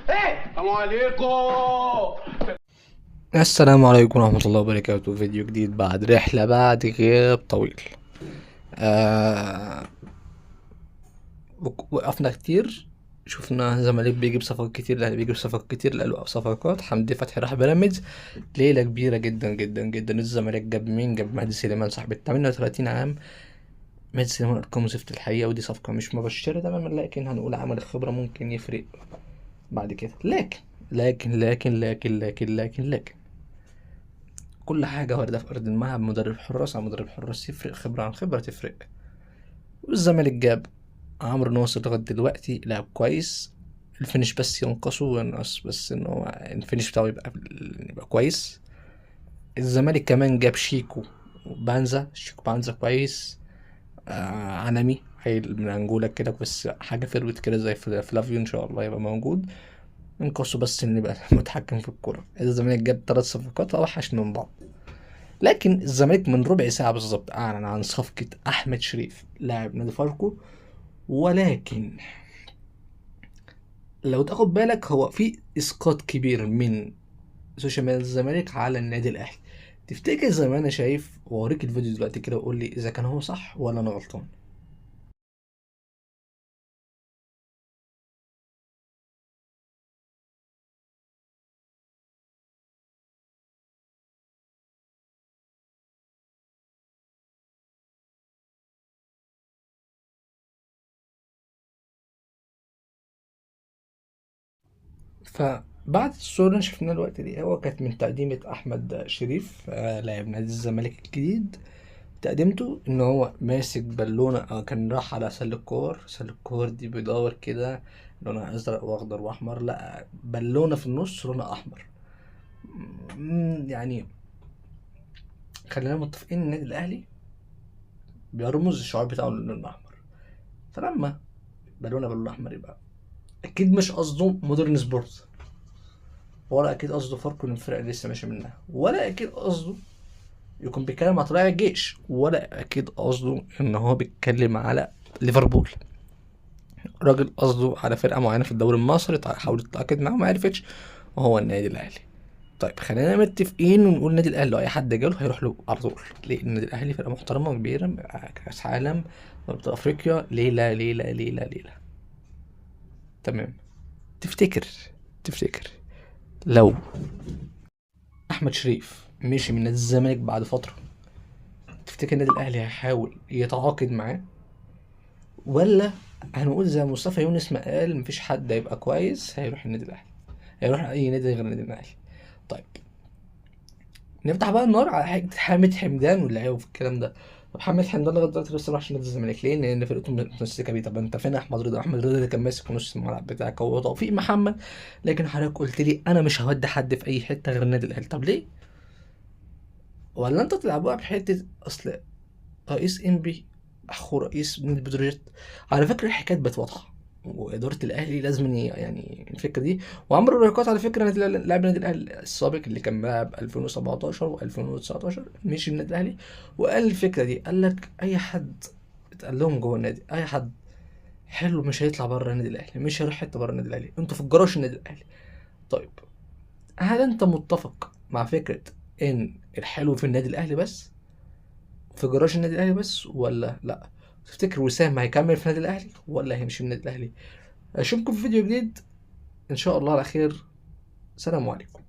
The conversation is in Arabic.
السلام عليكم. السلام عليكم ورحمة الله وبركاته. فيديو جديد بعد رحلة، بعد غياب طويل. آه وقفنا كتير. شفنا الزمالك بيجيب صفقات كتير، الاهلي بيجيب صفقات كتير، الأهلي صفقات. حمدي فتحي راح بيراميدز. ليلة كبيرة جدا جدا جدا. الزمالك جاب مين؟ جاب مهدي سليمان صاحب 38 عام. مهدي سليمان أرقامه زفت الحقيقة، ودي صفقة مش مبشرة تماما، لكن هنقول عمل الخبرة ممكن يفرق بعد كده. لكن كل حاجة واردة في أرض الملعب. مدرب حراس عن مدرب حراس يفرق، خبرة عن خبرة تفرق. والزمالك جاب عمرو ناصر لغاية دلوقتي لاعب كويس. الفينش بس ينقصه، وينقص بس ان هو الفينش بتاعه يبقى كويس. الزمالك كمان جاب شيكو بانزا كويس. عالمي من انجولا كده، بس حاجة فروت كده زي فلافيو، ان شاء الله يبقى موجود. ينقصه بس ان يبقى متحكم في الكورة. الزمالك جاب 3 صفقات اوحش من بعض. لكن الزمالك من ربع ساعة بالظبط أعلن عن صفقة أحمد شريف لاعب نادي فاركو. ولكن لو تاخد بالك، هو في إسقاط كبير من سوشيال ميديا الزمالك على النادي الأهلي. تفتكر زي ما أنا شايف، وأوريك الفيديو دلوقتي كده وقول لي إذا كان هو صح ولا أنا غلطان. فبعد الصورة اللي شفناها الوقت دي، هو كانت من تقديمة أحمد شريف لاعب نادي الزمالك الجديد. تقدمته ان هو ماسك بالونة، كان راح على سل الكور دي بيدور كده، لونها ازرق واخضر واحمر. لا، بالونة في النص لونها احمر. يعني خلينا متفقين ان النادي الاهلي بيرمز الشعار بتاعه للون الاحمر. فلما بالونة باللون الاحمر، يبقى اكيد مش قصده مودرن سبورت، ولا اكيد قصده فاركو الفرق اللي لسه ماشي منها، ولا اكيد قصده يكون بيتكلم على طلائع الجيش، ولا اكيد قصده ان هو بيتكلم على ليفربول. راجل قصده على فرقه معينه في الدوري المصري، حاول تتاكد معاه ما عرفتش، وهو النادي الاهلي. طيب خلينا متفقين ونقول النادي الاهلي لو اي حد جاله هيروح له على طول. ليه؟ النادي الاهلي فرقه محترمه كبيره، كاس عالم، بطولة افريقيا. ليه لا ليه لا ليه لا ليه لا. تمام. تفتكر لو احمد شريف مشي من نادي الزمالك بعد فتره، تفتكر النادي الاهلي هيحاول يتعاقد معاه، ولا هنقول زي مصطفى يونس ما قال مفيش حد هيبقى كويس هيروح النادي الاهلي، هيروح اي نادي غير النادي الاهلي؟ طيب، نفتح بقى النار على حاجه حامد حمدان واللعيبه وفي الكلام ده. طب حامد حمدان لغايه دلوقتي لسه ما راحش نادي الزمالك ليه؟ لان فرقته متمسكه بيه. طب انت فين احمد رضا؟ احمد رضا اللي كان ماسك نص الملعب بتاعك هو توفيق محمد. لكن حضرتك قلت لي انا مش هودي حد في اي حته غير النادي الاهلي. طب ليه؟ ولا انت تلعبوها بحته اصل رئيس انبي اخو رئيس نادي بتروجيت؟ على فكره الحكايات بقت واضحه، واداره الاهلي لازم يعني الفكره دي. وعمرو بركات على فكره لاعب النادي الاهلي السابق اللي كان بيلعب 2017 و2019 مشي من النادي الاهلي، وقال الفكره دي. قال لك اي حد اتقال لهم جوه النادي، اي حد حلو مش هيطلع بره النادي الاهلي، مش هيروح حته بره النادي الاهلي، انتوا في الجراج النادي الاهلي. طيب، هل انت متفق مع فكره ان الحلو في النادي الاهلي بس، في جراج النادي الاهلي بس، ولا لا؟ تفتكر وسام هيكمل في النادي الاهلي ولا هيمشي من النادي الاهلي؟ اشوفكم في فيديو جديد ان شاء الله على خير. سلام عليكم.